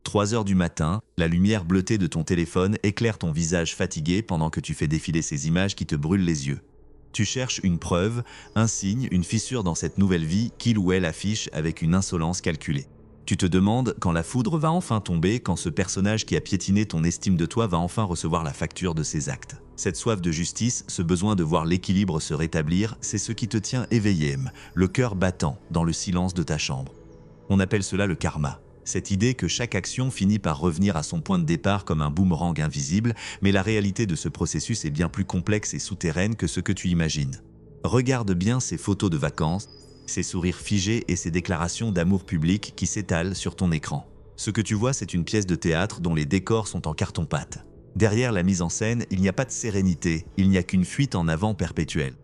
3 heures du matin, la lumière bleutée de ton téléphone éclaire ton visage fatigué pendant que tu fais défiler ces images qui te brûlent les yeux. Tu cherches une preuve, un signe, une fissure dans cette nouvelle vie qu'il ou elle affiche avec une insolence calculée. Tu te demandes quand la foudre va enfin tomber, quand ce personnage qui a piétiné ton estime de toi va enfin recevoir la facture de ses actes. Cette soif de justice, ce besoin de voir l'équilibre se rétablir, c'est ce qui te tient éveillé, le cœur battant dans le silence de ta chambre. On appelle cela le karma. Cette idée que chaque action finit par revenir à son point de départ comme un boomerang invisible, mais la réalité de ce processus est bien plus complexe et souterraine que ce que tu imagines. Regarde bien ces photos de vacances, ces sourires figés et ces déclarations d'amour public qui s'étalent sur ton écran. Ce que tu vois, c'est une pièce de théâtre dont les décors sont en carton-pâte. Derrière la mise en scène, il n'y a pas de sérénité, il n'y a qu'une fuite en avant perpétuelle.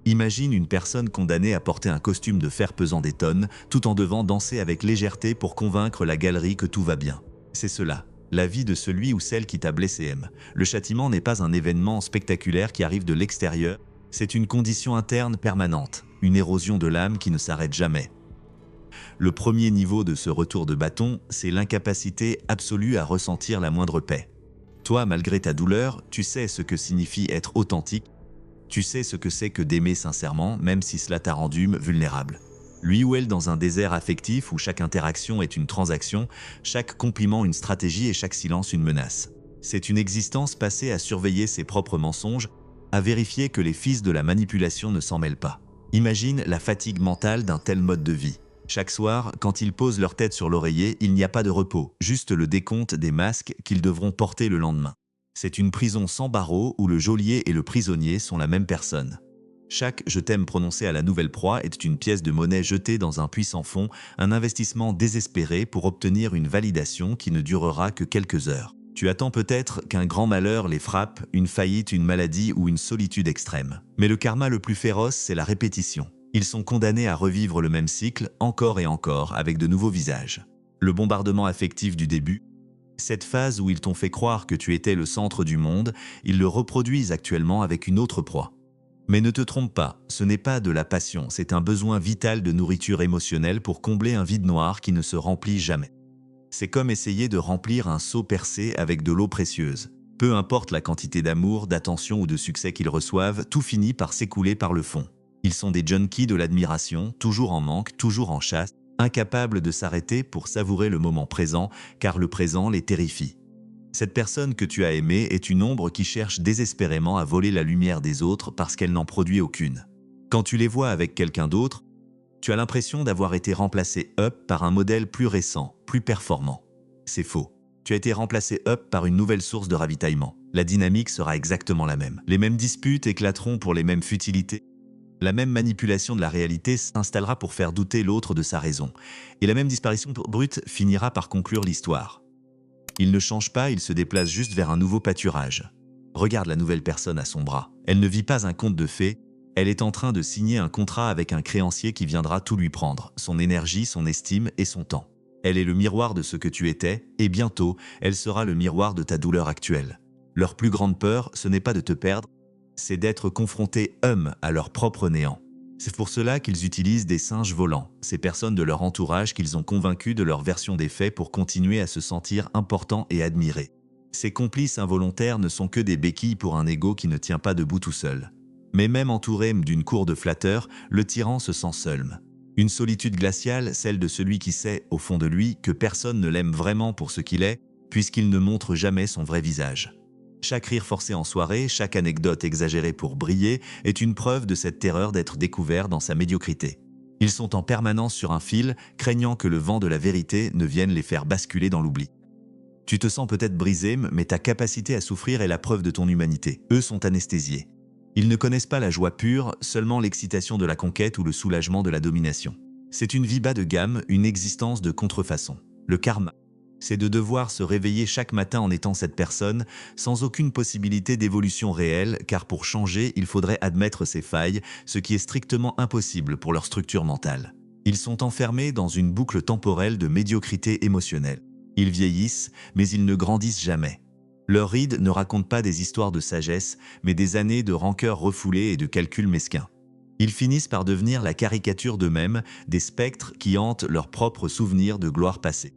Imagine une personne condamnée à porter un costume de fer pesant des tonnes, tout en devant danser avec légèreté pour convaincre la galerie que tout va bien. C'est cela, la vie de celui ou celle qui t'a blessé. Le châtiment n'est pas un événement spectaculaire qui arrive de l'extérieur, c'est une condition interne permanente, une érosion de l'âme qui ne s'arrête jamais. Le premier niveau de ce retour de bâton, c'est l'incapacité absolue à ressentir la moindre paix. Toi, malgré ta douleur, tu sais ce que signifie être authentique. Tu sais ce que c'est que d'aimer sincèrement, même si cela t'a rendu vulnérable. Lui ou elle dans un désert affectif où chaque interaction est une transaction, chaque compliment une stratégie et chaque silence une menace. C'est une existence passée à surveiller ses propres mensonges, à vérifier que les fils de la manipulation ne s'en mêlent pas. Imagine la fatigue mentale d'un tel mode de vie. Chaque soir, quand ils posent leur tête sur l'oreiller, il n'y a pas de repos, juste le décompte des masques qu'ils devront porter le lendemain. C'est une prison sans barreaux où le geôlier et le prisonnier sont la même personne. Chaque « je t'aime » prononcé à la nouvelle proie est une pièce de monnaie jetée dans un puits sans fond, un investissement désespéré pour obtenir une validation qui ne durera que quelques heures. Tu attends peut-être qu'un grand malheur les frappe, une faillite, une maladie ou une solitude extrême. Mais le karma le plus féroce, c'est la répétition. Ils sont condamnés à revivre le même cycle, encore et encore, avec de nouveaux visages. Le bombardement affectif du début, cette phase où ils t'ont fait croire que tu étais le centre du monde, ils le reproduisent actuellement avec une autre proie. Mais ne te trompe pas, ce n'est pas de la passion, c'est un besoin vital de nourriture émotionnelle pour combler un vide noir qui ne se remplit jamais. C'est comme essayer de remplir un seau percé avec de l'eau précieuse. Peu importe la quantité d'amour, d'attention ou de succès qu'ils reçoivent, tout finit par s'écouler par le fond. Ils sont des junkies de l'admiration, toujours en manque, toujours en chasse, incapables de s'arrêter pour savourer le moment présent, car le présent les terrifie. Cette personne que tu as aimée est une ombre qui cherche désespérément à voler la lumière des autres parce qu'elle n'en produit aucune. Quand tu les vois avec quelqu'un d'autre, tu as l'impression d'avoir été remplacé par un modèle plus récent, plus performant. C'est faux. Tu as été remplacé par une nouvelle source de ravitaillement. La dynamique sera exactement la même. Les mêmes disputes éclateront pour les mêmes futilités. La même manipulation de la réalité s'installera pour faire douter l'autre de sa raison. Et la même disparition brute finira par conclure l'histoire. Il ne change pas, il se déplace juste vers un nouveau pâturage. Regarde la nouvelle personne à son bras. Elle ne vit pas un conte de fées, elle est en train de signer un contrat avec un créancier qui viendra tout lui prendre, son énergie, son estime et son temps. Elle est le miroir de ce que tu étais, et bientôt, elle sera le miroir de ta douleur actuelle. Leur plus grande peur, ce n'est pas de te perdre, c'est d'être confrontés à leur propre néant. C'est pour cela qu'ils utilisent des singes volants, ces personnes de leur entourage qu'ils ont convaincus de leur version des faits pour continuer à se sentir importants et admirés. Ces complices involontaires ne sont que des béquilles pour un ego qui ne tient pas debout tout seul. Mais même entouré d'une cour de flatteurs, le tyran se sent seul. Une solitude glaciale, celle de celui qui sait, au fond de lui, que personne ne l'aime vraiment pour ce qu'il est, puisqu'il ne montre jamais son vrai visage. Chaque rire forcé en soirée, chaque anecdote exagérée pour briller, est une preuve de cette terreur d'être découvert dans sa médiocrité. Ils sont en permanence sur un fil, craignant que le vent de la vérité ne vienne les faire basculer dans l'oubli. Tu te sens peut-être brisé, mais ta capacité à souffrir est la preuve de ton humanité. Eux sont anesthésiés. Ils ne connaissent pas la joie pure, seulement l'excitation de la conquête ou le soulagement de la domination. C'est une vie bas de gamme, une existence de contrefaçon. Le karma, c'est de devoir se réveiller chaque matin en étant cette personne, sans aucune possibilité d'évolution réelle, car pour changer, il faudrait admettre ses failles, ce qui est strictement impossible pour leur structure mentale. Ils sont enfermés dans une boucle temporelle de médiocrité émotionnelle. Ils vieillissent, mais ils ne grandissent jamais. Leurs rides ne racontent pas des histoires de sagesse, mais des années de rancœur refoulée et de calculs mesquins. Ils finissent par devenir la caricature d'eux-mêmes, des spectres qui hantent leurs propres souvenirs de gloire passée.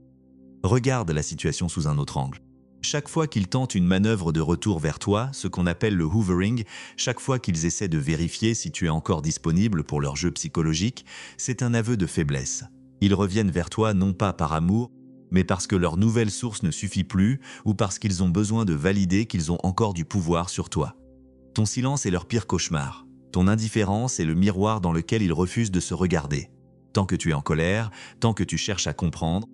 Regarde la situation sous un autre angle. Chaque fois qu'ils tentent une manœuvre de retour vers toi, ce qu'on appelle le hoovering, chaque fois qu'ils essaient de vérifier si tu es encore disponible pour leur jeu psychologique, c'est un aveu de faiblesse. Ils reviennent vers toi non pas par amour, mais parce que leur nouvelle source ne suffit plus ou parce qu'ils ont besoin de valider qu'ils ont encore du pouvoir sur toi. Ton silence est leur pire cauchemar. Ton indifférence est le miroir dans lequel ils refusent de se regarder. Tant que tu es en colère, tant que tu cherches à comprendre,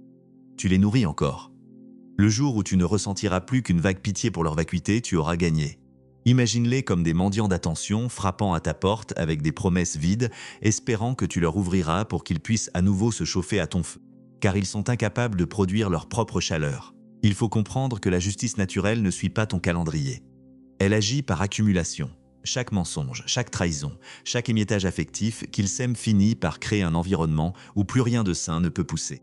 tu les nourris encore. Le jour où tu ne ressentiras plus qu'une vague pitié pour leur vacuité, tu auras gagné. Imagine-les comme des mendiants d'attention frappant à ta porte avec des promesses vides, espérant que tu leur ouvriras pour qu'ils puissent à nouveau se chauffer à ton feu. Car ils sont incapables de produire leur propre chaleur. Il faut comprendre que la justice naturelle ne suit pas ton calendrier. Elle agit par accumulation. Chaque mensonge, chaque trahison, chaque émiettage affectif qu'ils sèment finit par créer un environnement où plus rien de sain ne peut pousser.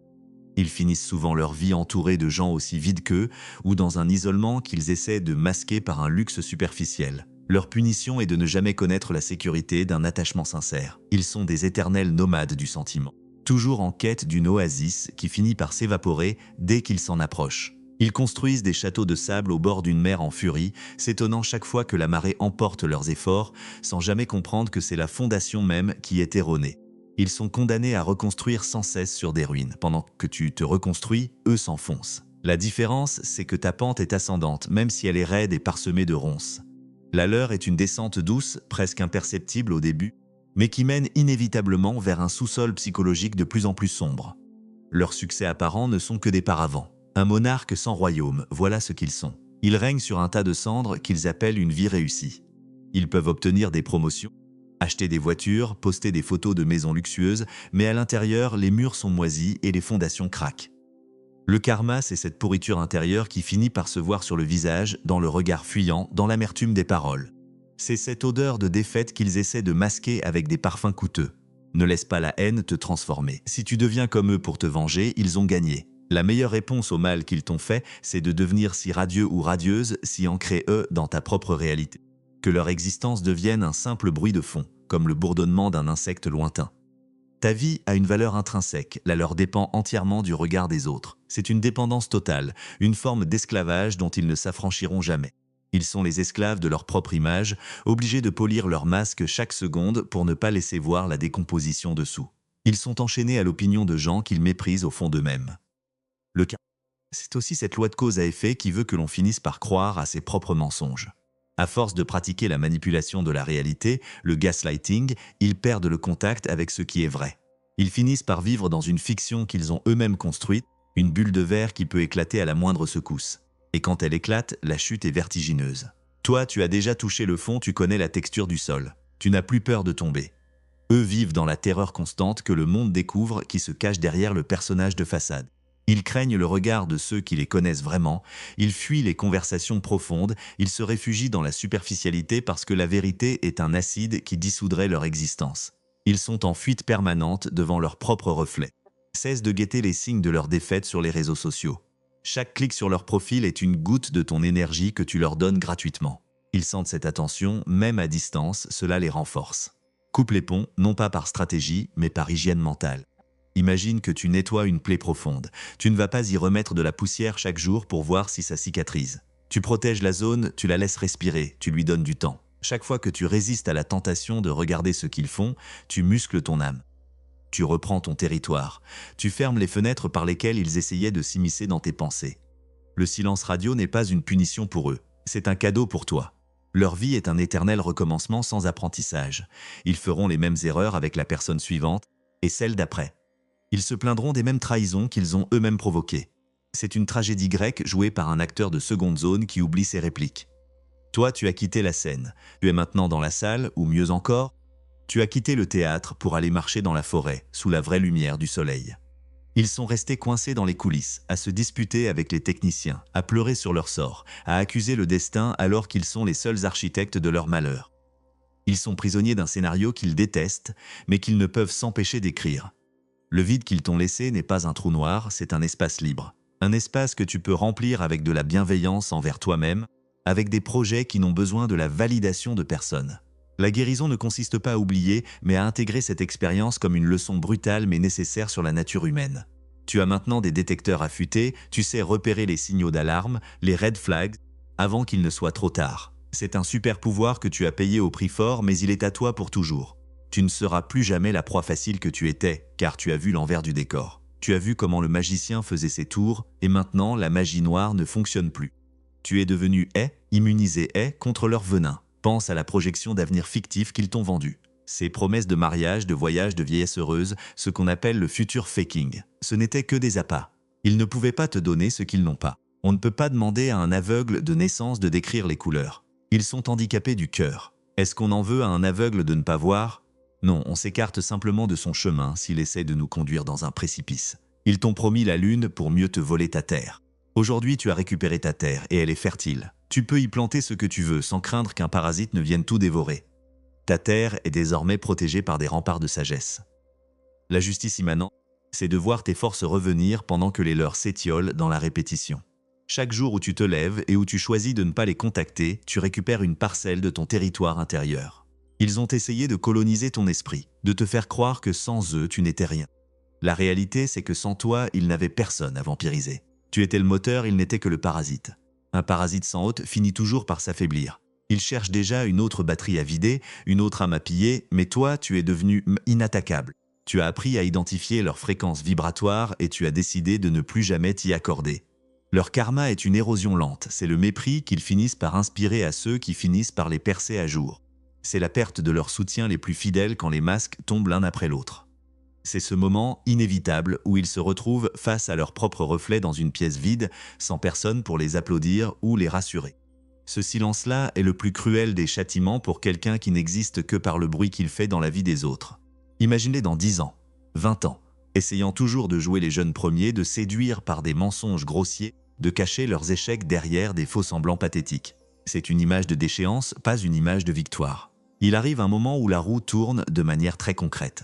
Ils finissent souvent leur vie entourés de gens aussi vides qu'eux ou dans un isolement qu'ils essaient de masquer par un luxe superficiel. Leur punition est de ne jamais connaître la sécurité d'un attachement sincère. Ils sont des éternels nomades du sentiment, toujours en quête d'une oasis qui finit par s'évaporer dès qu'ils s'en approchent. Ils construisent des châteaux de sable au bord d'une mer en furie, s'étonnant chaque fois que la marée emporte leurs efforts, sans jamais comprendre que c'est la fondation même qui est erronée. Ils sont condamnés à reconstruire sans cesse sur des ruines. Pendant que tu te reconstruis, eux s'enfoncent. La différence, c'est que ta pente est ascendante, même si elle est raide et parsemée de ronces. La leur est une descente douce, presque imperceptible au début, mais qui mène inévitablement vers un sous-sol psychologique de plus en plus sombre. Leurs succès apparents ne sont que des paravents. Un monarque sans royaume, voilà ce qu'ils sont. Ils règnent sur un tas de cendres qu'ils appellent une vie réussie. Ils peuvent obtenir des promotions, acheter des voitures, poster des photos de maisons luxueuses, mais à l'intérieur, les murs sont moisis et les fondations craquent. Le karma, c'est cette pourriture intérieure qui finit par se voir sur le visage, dans le regard fuyant, dans l'amertume des paroles. C'est cette odeur de défaite qu'ils essaient de masquer avec des parfums coûteux. Ne laisse pas la haine te transformer. Si tu deviens comme eux pour te venger, ils ont gagné. La meilleure réponse au mal qu'ils t'ont fait, c'est de devenir si radieux ou radieuse, si ancré eux dans ta propre réalité, que leur existence devienne un simple bruit de fond, comme le bourdonnement d'un insecte lointain. Ta vie a une valeur intrinsèque, la leur dépend entièrement du regard des autres. C'est une dépendance totale, une forme d'esclavage dont ils ne s'affranchiront jamais. Ils sont les esclaves de leur propre image, obligés de polir leur masque chaque seconde pour ne pas laisser voir la décomposition dessous. Ils sont enchaînés à l'opinion de gens qu'ils méprisent au fond d'eux-mêmes. Le karma, c'est aussi cette loi de cause à effet qui veut que l'on finisse par croire à ses propres mensonges. À force de pratiquer la manipulation de la réalité, le gaslighting, ils perdent le contact avec ce qui est vrai. Ils finissent par vivre dans une fiction qu'ils ont eux-mêmes construite, une bulle de verre qui peut éclater à la moindre secousse. Et quand elle éclate, la chute est vertigineuse. Toi, tu as déjà touché le fond, tu connais la texture du sol. Tu n'as plus peur de tomber. Eux vivent dans la terreur constante que le monde découvre qui se cache derrière le personnage de façade. Ils craignent le regard de ceux qui les connaissent vraiment, ils fuient les conversations profondes, ils se réfugient dans la superficialité parce que la vérité est un acide qui dissoudrait leur existence. Ils sont en fuite permanente devant leur propre reflet. Cesse de guetter les signes de leur défaite sur les réseaux sociaux. Chaque clic sur leur profil est une goutte de ton énergie que tu leur donnes gratuitement. Ils sentent cette attention, même à distance, cela les renforce. Coupe les ponts, non pas par stratégie, mais par hygiène mentale. Imagine que tu nettoies une plaie profonde. Tu ne vas pas y remettre de la poussière chaque jour pour voir si ça cicatrise. Tu protèges la zone, tu la laisses respirer, tu lui donnes du temps. Chaque fois que tu résistes à la tentation de regarder ce qu'ils font, tu muscles ton âme. Tu reprends ton territoire. Tu fermes les fenêtres par lesquelles ils essayaient de s'immiscer dans tes pensées. Le silence radio n'est pas une punition pour eux, c'est un cadeau pour toi. Leur vie est un éternel recommencement sans apprentissage. Ils feront les mêmes erreurs avec la personne suivante et celle d'après. Ils se plaindront des mêmes trahisons qu'ils ont eux-mêmes provoquées. C'est une tragédie grecque jouée par un acteur de seconde zone qui oublie ses répliques. Toi, tu as quitté la scène. Tu es maintenant dans la salle, ou mieux encore, tu as quitté le théâtre pour aller marcher dans la forêt, sous la vraie lumière du soleil. Ils sont restés coincés dans les coulisses, à se disputer avec les techniciens, à pleurer sur leur sort, à accuser le destin alors qu'ils sont les seuls architectes de leur malheur. Ils sont prisonniers d'un scénario qu'ils détestent, mais qu'ils ne peuvent s'empêcher d'écrire. Le vide qu'ils t'ont laissé n'est pas un trou noir, c'est un espace libre. Un espace que tu peux remplir avec de la bienveillance envers toi-même, avec des projets qui n'ont besoin de la validation de personne. La guérison ne consiste pas à oublier, mais à intégrer cette expérience comme une leçon brutale mais nécessaire sur la nature humaine. Tu as maintenant des détecteurs affûtés, tu sais repérer les signaux d'alarme, les red flags, avant qu'il ne soit trop tard. C'est un super pouvoir que tu as payé au prix fort, mais il est à toi pour toujours. Tu ne seras plus jamais la proie facile que tu étais, car tu as vu l'envers du décor. Tu as vu comment le magicien faisait ses tours, et maintenant la magie noire ne fonctionne plus. Tu es devenu immunisé contre leur venin. Pense à la projection d'avenir fictif qu'ils t'ont vendu. Ces promesses de mariage, de voyage, de vieillesse heureuse, ce qu'on appelle le futur faking, ce n'étaient que des appâts. Ils ne pouvaient pas te donner ce qu'ils n'ont pas. On ne peut pas demander à un aveugle de naissance de décrire les couleurs. Ils sont handicapés du cœur. Est-ce qu'on en veut à un aveugle de ne pas voir? Non, on s'écarte simplement de son chemin s'il essaie de nous conduire dans un précipice. Ils t'ont promis la lune pour mieux te voler ta terre. Aujourd'hui, tu as récupéré ta terre et elle est fertile. Tu peux y planter ce que tu veux sans craindre qu'un parasite ne vienne tout dévorer. Ta terre est désormais protégée par des remparts de sagesse. La justice immanente, c'est de voir tes forces revenir pendant que les leurs s'étiolent dans la répétition. Chaque jour où tu te lèves et où tu choisis de ne pas les contacter, tu récupères une parcelle de ton territoire intérieur. Ils ont essayé de coloniser ton esprit, de te faire croire que sans eux, tu n'étais rien. La réalité, c'est que sans toi, ils n'avaient personne à vampiriser. Tu étais le moteur, ils n'étaient que le parasite. Un parasite sans hôte finit toujours par s'affaiblir. Il cherche déjà une autre batterie à vider, une autre âme à piller, mais toi, tu es devenu inattaquable. Tu as appris à identifier leurs fréquences vibratoires et tu as décidé de ne plus jamais t'y accorder. Leur karma est une érosion lente, c'est le mépris qu'ils finissent par inspirer à ceux qui finissent par les percer à jour. C'est la perte de leurs soutiens les plus fidèles quand les masques tombent l'un après l'autre. C'est ce moment inévitable où ils se retrouvent face à leur propre reflet dans une pièce vide, sans personne pour les applaudir ou les rassurer. Ce silence-là est le plus cruel des châtiments pour quelqu'un qui n'existe que par le bruit qu'il fait dans la vie des autres. Imaginez dans 10 ans, 20 ans, essayant toujours de jouer les jeunes premiers, de séduire par des mensonges grossiers, de cacher leurs échecs derrière des faux semblants pathétiques. C'est une image de déchéance, pas une image de victoire. Il arrive un moment où la roue tourne de manière très concrète.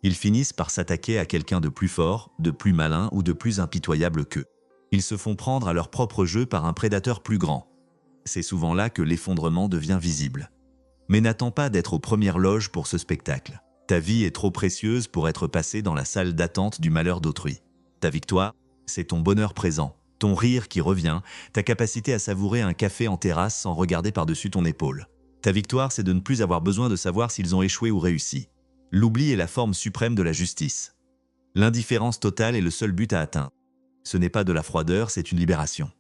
Ils finissent par s'attaquer à quelqu'un de plus fort, de plus malin ou de plus impitoyable qu'eux. Ils se font prendre à leur propre jeu par un prédateur plus grand. C'est souvent là que l'effondrement devient visible. Mais n'attends pas d'être aux premières loges pour ce spectacle. Ta vie est trop précieuse pour être passée dans la salle d'attente du malheur d'autrui. Ta victoire, c'est ton bonheur présent, ton rire qui revient, ta capacité à savourer un café en terrasse sans regarder par-dessus ton épaule. Ta victoire, c'est de ne plus avoir besoin de savoir s'ils ont échoué ou réussi. L'oubli est la forme suprême de la justice. L'indifférence totale est le seul but à atteindre. Ce n'est pas de la froideur, c'est une libération.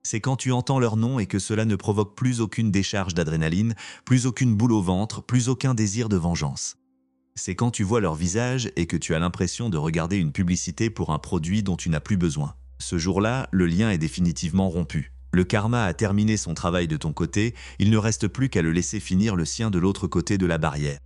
C'est quand tu entends leur nom et que cela ne provoque plus aucune décharge d'adrénaline, plus aucune boule au ventre, plus aucun désir de vengeance. C'est quand tu vois leur visage et que tu as l'impression de regarder une publicité pour un produit dont tu n'as plus besoin. Ce jour-là, le lien est définitivement rompu. Le karma a terminé son travail de ton côté, il ne reste plus qu'à le laisser finir le sien de l'autre côté de la barrière.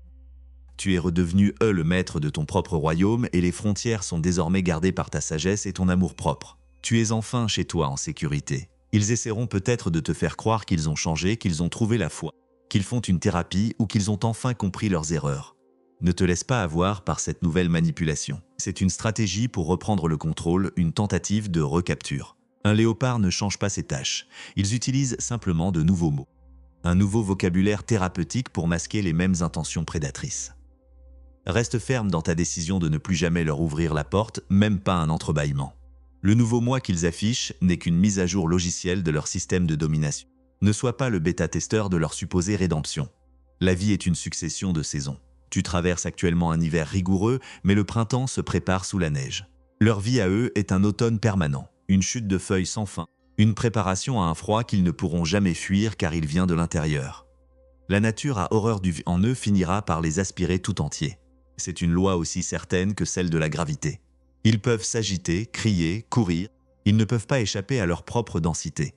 Tu es redevenu le maître de ton propre royaume et les frontières sont désormais gardées par ta sagesse et ton amour-propre. Tu es enfin chez toi en sécurité. Ils essaieront peut-être de te faire croire qu'ils ont changé, qu'ils ont trouvé la foi, qu'ils font une thérapie ou qu'ils ont enfin compris leurs erreurs. Ne te laisse pas avoir par cette nouvelle manipulation. C'est une stratégie pour reprendre le contrôle, une tentative de recapture. Un léopard ne change pas ses tâches. Ils utilisent simplement de nouveaux mots. Un nouveau vocabulaire thérapeutique pour masquer les mêmes intentions prédatrices. Reste ferme dans ta décision de ne plus jamais leur ouvrir la porte, même pas un entrebâillement. Le nouveau moi qu'ils affichent n'est qu'une mise à jour logicielle de leur système de domination. Ne sois pas le bêta-testeur de leur supposée rédemption. La vie est une succession de saisons. Tu traverses actuellement un hiver rigoureux, mais le printemps se prépare sous la neige. Leur vie à eux est un automne permanent, une chute de feuilles sans fin, une préparation à un froid qu'ils ne pourront jamais fuir car il vient de l'intérieur. La nature a horreur du vide en eux finira par les aspirer tout entiers. C'est une loi aussi certaine que celle de la gravité. Ils peuvent s'agiter, crier, courir, ils ne peuvent pas échapper à leur propre densité.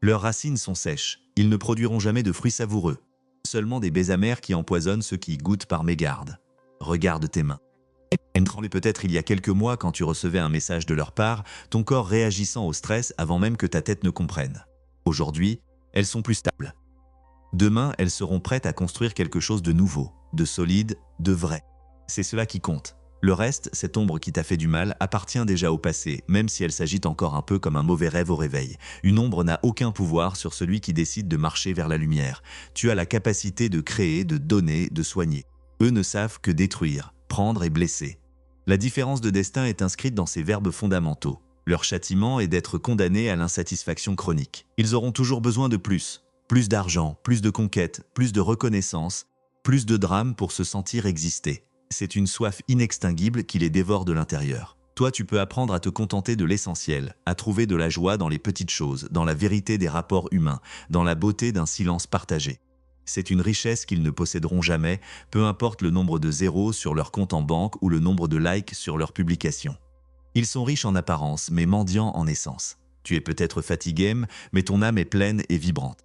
Leurs racines sont sèches, ils ne produiront jamais de fruits savoureux, seulement des baies amères qui empoisonnent ceux qui y goûtent par mégarde. Regarde tes mains. Elles tremblaient peut-être il y a quelques mois quand tu recevais un message de leur part, ton corps réagissant au stress avant même que ta tête ne comprenne. Aujourd'hui, elles sont plus stables. Demain, elles seront prêtes à construire quelque chose de nouveau, de solide, de vrai. C'est cela qui compte. Le reste, cette ombre qui t'a fait du mal, appartient déjà au passé, même si elle s'agite encore un peu comme un mauvais rêve au réveil. Une ombre n'a aucun pouvoir sur celui qui décide de marcher vers la lumière. Tu as la capacité de créer, de donner, de soigner. Eux ne savent que détruire, prendre et blesser. La différence de destin est inscrite dans ces verbes fondamentaux. Leur châtiment est d'être condamnés à l'insatisfaction chronique. Ils auront toujours besoin de plus. Plus d'argent, plus de conquêtes, plus de reconnaissance, plus de drames pour se sentir exister. C'est une soif inextinguible qui les dévore de l'intérieur. Toi, tu peux apprendre à te contenter de l'essentiel, à trouver de la joie dans les petites choses, dans la vérité des rapports humains, dans la beauté d'un silence partagé. C'est une richesse qu'ils ne posséderont jamais, peu importe le nombre de zéros sur leur compte en banque ou le nombre de likes sur leurs publications. Ils sont riches en apparence, mais mendiants en essence. Tu es peut-être fatigué, mais ton âme est pleine et vibrante.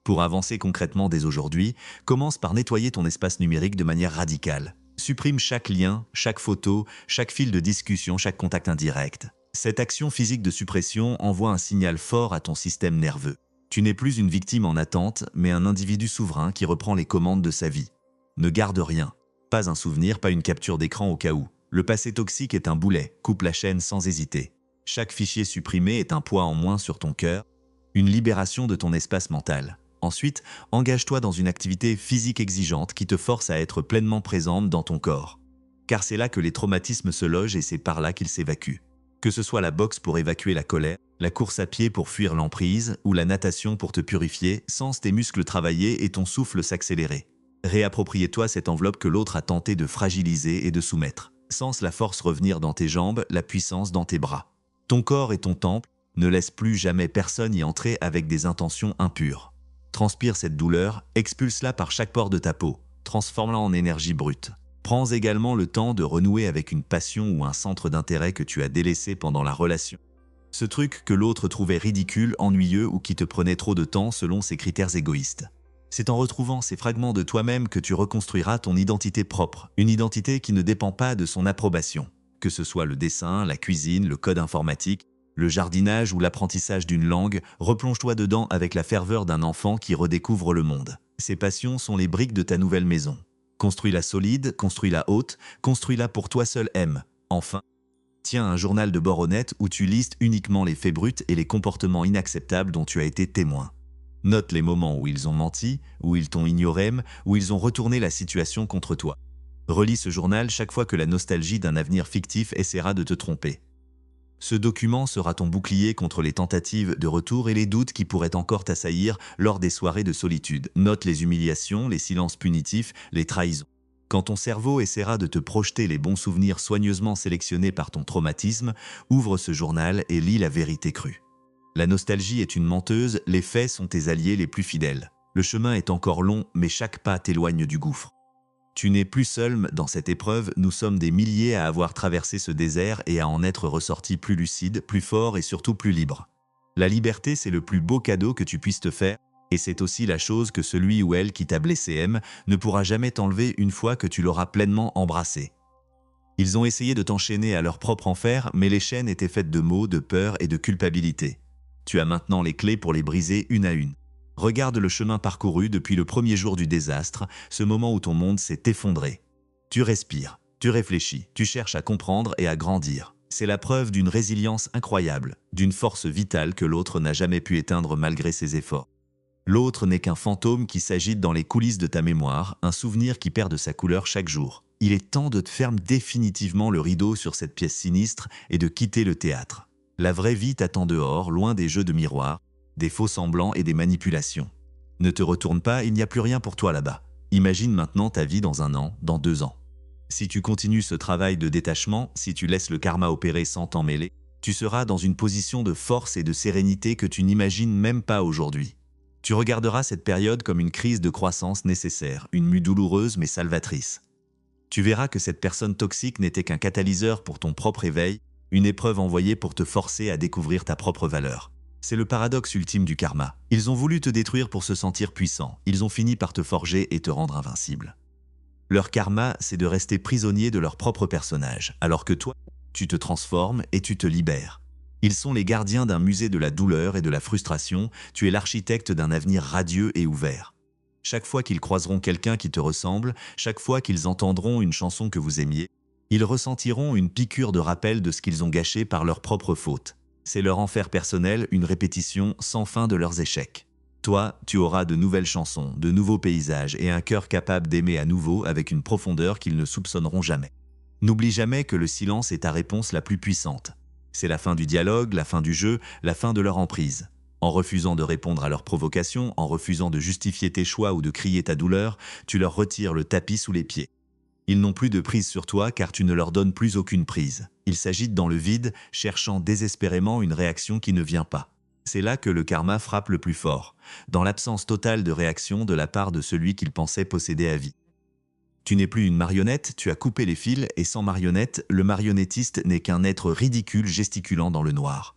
Pour avancer concrètement dès aujourd'hui, commence par nettoyer ton espace numérique de manière radicale. Supprime chaque lien, chaque photo, chaque fil de discussion, chaque contact indirect. Cette action physique de suppression envoie un signal fort à ton système nerveux. Tu n'es plus une victime en attente, mais un individu souverain qui reprend les commandes de sa vie. Ne garde rien. Pas un souvenir, pas une capture d'écran au cas où. Le passé toxique est un boulet, coupe la chaîne sans hésiter. Chaque fichier supprimé est un poids en moins sur ton cœur, une libération de ton espace mental. Ensuite, engage-toi dans une activité physique exigeante qui te force à être pleinement présente dans ton corps. Car c'est là que les traumatismes se logent et c'est par là qu'ils s'évacuent. Que ce soit la boxe pour évacuer la colère, la course à pied pour fuir l'emprise ou la natation pour te purifier, sens tes muscles travailler et ton souffle s'accélérer. Réapproprie-toi cette enveloppe que l'autre a tenté de fragiliser et de soumettre. Sens la force revenir dans tes jambes, la puissance dans tes bras. Ton corps est ton temple, ne laisse plus jamais personne y entrer avec des intentions impures. Transpire cette douleur, expulse-la par chaque pore de ta peau, transforme-la en énergie brute. Prends également le temps de renouer avec une passion ou un centre d'intérêt que tu as délaissé pendant la relation. Ce truc que l'autre trouvait ridicule, ennuyeux ou qui te prenait trop de temps selon ses critères égoïstes. C'est en retrouvant ces fragments de toi-même que tu reconstruiras ton identité propre, une identité qui ne dépend pas de son approbation. Que ce soit le dessin, la cuisine, le code informatique, le jardinage ou l'apprentissage d'une langue, replonge-toi dedans avec la ferveur d'un enfant qui redécouvre le monde. Ces passions sont les briques de ta nouvelle maison. Construis-la solide, construis-la haute, construis-la pour toi seul aime. Enfin, tiens un journal de bord honnête où tu listes uniquement les faits bruts et les comportements inacceptables dont tu as été témoin. Note les moments où ils ont menti, où ils t'ont ignoré, où ils ont retourné la situation contre toi. Relis ce journal chaque fois que la nostalgie d'un avenir fictif essaiera de te tromper. Ce document sera ton bouclier contre les tentatives de retour et les doutes qui pourraient encore t'assaillir lors des soirées de solitude. Note les humiliations, les silences punitifs, les trahisons. Quand ton cerveau essaiera de te projeter les bons souvenirs soigneusement sélectionnés par ton traumatisme, ouvre ce journal et lis la vérité crue. La nostalgie est une menteuse, les faits sont tes alliés les plus fidèles. Le chemin est encore long, mais chaque pas t'éloigne du gouffre. Tu n'es plus seul dans cette épreuve, nous sommes des milliers à avoir traversé ce désert et à en être ressortis plus lucides, plus forts et surtout plus libres. La liberté, c'est le plus beau cadeau que tu puisses te faire, et c'est aussi la chose que celui ou elle qui t'a blessé aime, ne pourra jamais t'enlever une fois que tu l'auras pleinement embrassé. Ils ont essayé de t'enchaîner à leur propre enfer, mais les chaînes étaient faites de maux, de peur et de culpabilité. Tu as maintenant les clés pour les briser une à une. Regarde le chemin parcouru depuis le premier jour du désastre, ce moment où ton monde s'est effondré. Tu respires, tu réfléchis, tu cherches à comprendre et à grandir. C'est la preuve d'une résilience incroyable, d'une force vitale que l'autre n'a jamais pu éteindre malgré ses efforts. L'autre n'est qu'un fantôme qui s'agite dans les coulisses de ta mémoire, un souvenir qui perd de sa couleur chaque jour. Il est temps de te fermer définitivement le rideau sur cette pièce sinistre et de quitter le théâtre. La vraie vie t'attend dehors, loin des jeux de miroir, des faux semblants et des manipulations. Ne te retourne pas, il n'y a plus rien pour toi là-bas. Imagine maintenant ta vie dans 1 an, dans 2 ans. Si tu continues ce travail de détachement, si tu laisses le karma opérer sans t'en mêler, tu seras dans une position de force et de sérénité que tu n'imagines même pas aujourd'hui. Tu regarderas cette période comme une crise de croissance nécessaire, une mue douloureuse mais salvatrice. Tu verras que cette personne toxique n'était qu'un catalyseur pour ton propre éveil, une épreuve envoyée pour te forcer à découvrir ta propre valeur. C'est le paradoxe ultime du karma. Ils ont voulu te détruire pour se sentir puissant. Ils ont fini par te forger et te rendre invincible. Leur karma, c'est de rester prisonnier de leur propre personnage, alors que toi, tu te transformes et tu te libères. Ils sont les gardiens d'un musée de la douleur et de la frustration. Tu es l'architecte d'un avenir radieux et ouvert. Chaque fois qu'ils croiseront quelqu'un qui te ressemble, chaque fois qu'ils entendront une chanson que vous aimiez, ils ressentiront une piqûre de rappel de ce qu'ils ont gâché par leur propre faute. C'est leur enfer personnel, une répétition sans fin de leurs échecs. Toi, tu auras de nouvelles chansons, de nouveaux paysages et un cœur capable d'aimer à nouveau avec une profondeur qu'ils ne soupçonneront jamais. N'oublie jamais que le silence est ta réponse la plus puissante. C'est la fin du dialogue, la fin du jeu, la fin de leur emprise. En refusant de répondre à leurs provocations, en refusant de justifier tes choix ou de crier ta douleur, tu leur retires le tapis sous les pieds. Ils n'ont plus de prise sur toi car tu ne leur donnes plus aucune prise. Ils s'agitent dans le vide, cherchant désespérément une réaction qui ne vient pas. C'est là que le karma frappe le plus fort, dans l'absence totale de réaction de la part de celui qu'ils pensaient posséder à vie. Tu n'es plus une marionnette, tu as coupé les fils et sans marionnette, le marionnettiste n'est qu'un être ridicule gesticulant dans le noir.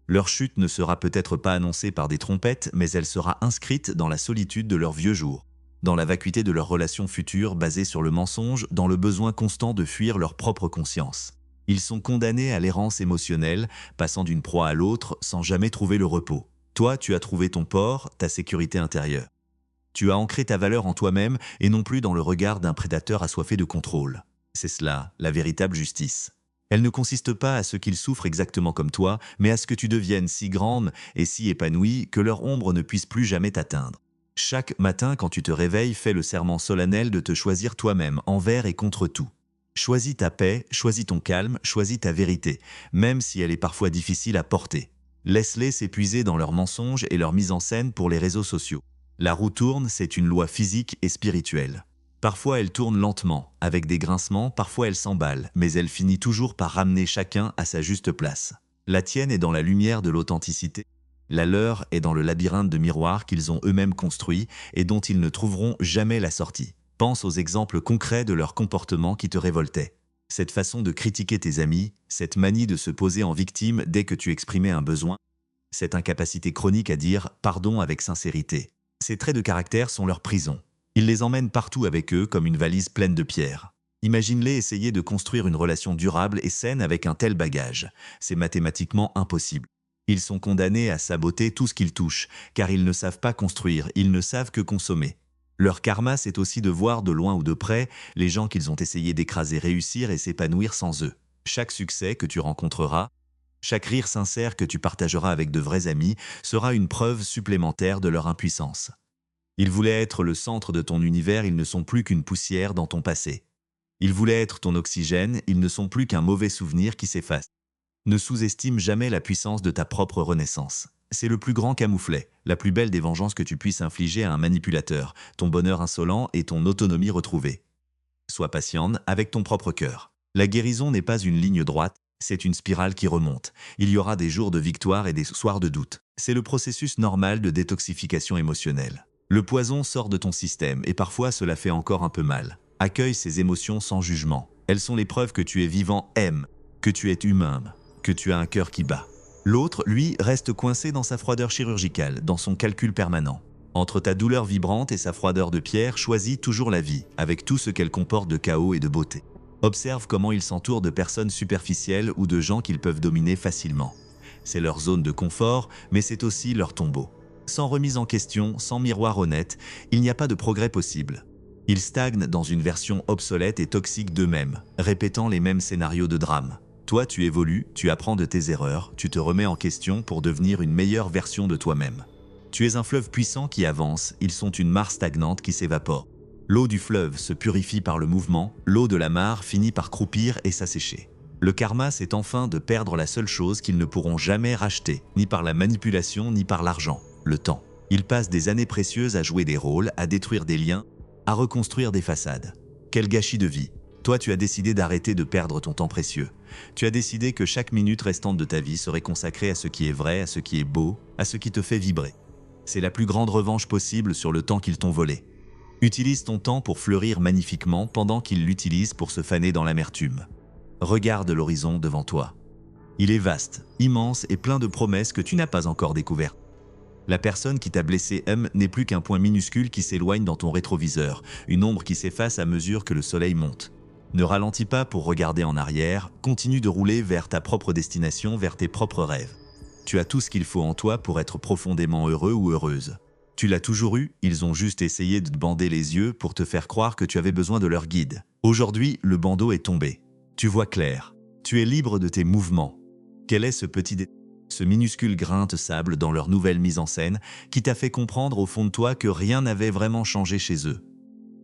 Leur chute ne sera peut-être pas annoncée par des trompettes, mais elle sera inscrite dans la solitude de leurs vieux jours, dans la vacuité de leurs relations futures basées sur le mensonge, dans le besoin constant de fuir leur propre conscience. Ils sont condamnés à l'errance émotionnelle, passant d'une proie à l'autre sans jamais trouver le repos. Toi, tu as trouvé ton port, ta sécurité intérieure. Tu as ancré ta valeur en toi-même et non plus dans le regard d'un prédateur assoiffé de contrôle. C'est cela, la véritable justice. Elle ne consiste pas à ce qu'ils souffrent exactement comme toi, mais à ce que tu deviennes si grande et si épanouie que leur ombre ne puisse plus jamais t'atteindre. Chaque matin, quand tu te réveilles, fais le serment solennel de te choisir toi-même, envers et contre tout. Choisis ta paix, choisis ton calme, choisis ta vérité, même si elle est parfois difficile à porter. Laisse-les s'épuiser dans leurs mensonges et leur mise en scène pour les réseaux sociaux. La roue tourne, c'est une loi physique et spirituelle. Parfois elle tourne lentement, avec des grincements, parfois elle s'emballe, mais elle finit toujours par ramener chacun à sa juste place. La tienne est dans la lumière de l'authenticité. La leur est dans le labyrinthe de miroirs qu'ils ont eux-mêmes construit et dont ils ne trouveront jamais la sortie. Pense aux exemples concrets de leur comportement qui te révoltaient. Cette façon de critiquer tes amis, cette manie de se poser en victime dès que tu exprimais un besoin, cette incapacité chronique à dire « pardon » avec sincérité. Ces traits de caractère sont leur prison. Ils les emmènent partout avec eux comme une valise pleine de pierres. Imagine-les essayer de construire une relation durable et saine avec un tel bagage. C'est mathématiquement impossible. Ils sont condamnés à saboter tout ce qu'ils touchent, car ils ne savent pas construire, ils ne savent que consommer. Leur karma, c'est aussi de voir de loin ou de près les gens qu'ils ont essayé d'écraser réussir et s'épanouir sans eux. Chaque succès que tu rencontreras, chaque rire sincère que tu partageras avec de vrais amis sera une preuve supplémentaire de leur impuissance. Ils voulaient être le centre de ton univers, ils ne sont plus qu'une poussière dans ton passé. Ils voulaient être ton oxygène, ils ne sont plus qu'un mauvais souvenir qui s'efface. Ne sous-estime jamais la puissance de ta propre renaissance. C'est le plus grand camouflet, la plus belle des vengeances que tu puisses infliger à un manipulateur, ton bonheur insolent et ton autonomie retrouvée. Sois patiente avec ton propre cœur. La guérison n'est pas une ligne droite, c'est une spirale qui remonte. Il y aura des jours de victoire et des soirs de doute. C'est le processus normal de détoxification émotionnelle. Le poison sort de ton système et parfois cela fait encore un peu mal. Accueille ces émotions sans jugement. Elles sont les preuves que tu es vivant, que tu es humain, que tu as un cœur qui bat. L'autre, lui, reste coincé dans sa froideur chirurgicale, dans son calcul permanent. Entre ta douleur vibrante et sa froideur de pierre, choisis toujours la vie, avec tout ce qu'elle comporte de chaos et de beauté. Observe comment ils s'entourent de personnes superficielles ou de gens qu'ils peuvent dominer facilement. C'est leur zone de confort, mais c'est aussi leur tombeau. Sans remise en question, sans miroir honnête, il n'y a pas de progrès possible. Ils stagnent dans une version obsolète et toxique d'eux-mêmes, répétant les mêmes scénarios de drame. Toi, tu évolues, tu apprends de tes erreurs, tu te remets en question pour devenir une meilleure version de toi-même. Tu es un fleuve puissant qui avance, ils sont une mare stagnante qui s'évapore. L'eau du fleuve se purifie par le mouvement, l'eau de la mare finit par croupir et s'assécher. Le karma, c'est enfin de perdre la seule chose qu'ils ne pourront jamais racheter, ni par la manipulation, ni par l'argent, le temps. Ils passent des années précieuses à jouer des rôles, à détruire des liens, à reconstruire des façades. Quel gâchis de vie! Toi, tu as décidé d'arrêter de perdre ton temps précieux. Tu as décidé que chaque minute restante de ta vie serait consacrée à ce qui est vrai, à ce qui est beau, à ce qui te fait vibrer. C'est la plus grande revanche possible sur le temps qu'ils t'ont volé. Utilise ton temps pour fleurir magnifiquement pendant qu'ils l'utilisent pour se faner dans l'amertume. Regarde l'horizon devant toi. Il est vaste, immense et plein de promesses que tu n'as pas encore découvertes. La personne qui t'a blessé n'est plus qu'un point minuscule qui s'éloigne dans ton rétroviseur, une ombre qui s'efface à mesure que le soleil monte. Ne ralentis pas pour regarder en arrière, continue de rouler vers ta propre destination, vers tes propres rêves. Tu as tout ce qu'il faut en toi pour être profondément heureux ou heureuse. Tu l'as toujours eu, ils ont juste essayé de te bander les yeux pour te faire croire que tu avais besoin de leur guide. Aujourd'hui, le bandeau est tombé. Tu vois clair. Tu es libre de tes mouvements. Quel est ce minuscule grain de sable dans leur nouvelle mise en scène qui t'a fait comprendre au fond de toi que rien n'avait vraiment changé chez eux?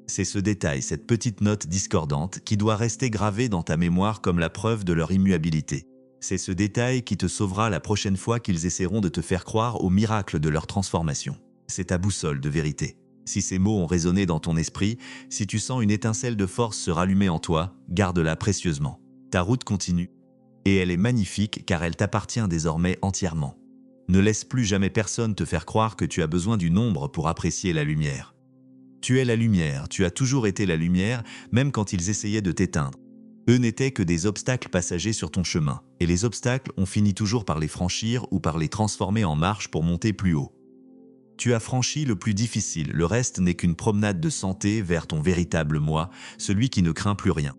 C'est ce détail, cette petite note discordante, qui doit rester gravée dans ta mémoire comme la preuve de leur immuabilité. C'est ce détail qui te sauvera la prochaine fois qu'ils essaieront de te faire croire au miracle de leur transformation. C'est ta boussole de vérité. Si ces mots ont résonné dans ton esprit, si tu sens une étincelle de force se rallumer en toi, garde-la précieusement. Ta route continue, et elle est magnifique car elle t'appartient désormais entièrement. Ne laisse plus jamais personne te faire croire que tu as besoin du nombre pour apprécier la lumière. Tu es la lumière, tu as toujours été la lumière, même quand ils essayaient de t'éteindre. Eux n'étaient que des obstacles passagers sur ton chemin, et les obstacles, on finit toujours par les franchir ou par les transformer en marche pour monter plus haut. Tu as franchi le plus difficile, le reste n'est qu'une promenade de santé vers ton véritable moi, celui qui ne craint plus rien.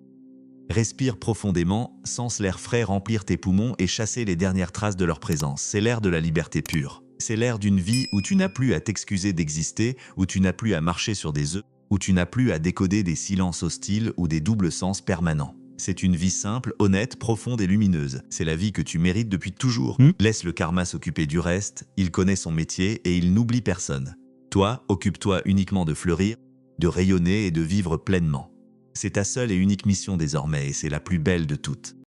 Respire profondément, sens l'air frais remplir tes poumons et chasser les dernières traces de leur présence. C'est l'air de la liberté pure. C'est l'air d'une vie où tu n'as plus à t'excuser d'exister, où tu n'as plus à marcher sur des œufs, où tu n'as plus à décoder des silences hostiles ou des doubles sens permanents. C'est une vie simple, honnête, profonde et lumineuse. C'est la vie que tu mérites depuis toujours. Laisse le karma s'occuper du reste, il connaît son métier et il n'oublie personne. Toi, occupe-toi uniquement de fleurir, de rayonner et de vivre pleinement. C'est ta seule et unique mission désormais et c'est la plus belle de toutes.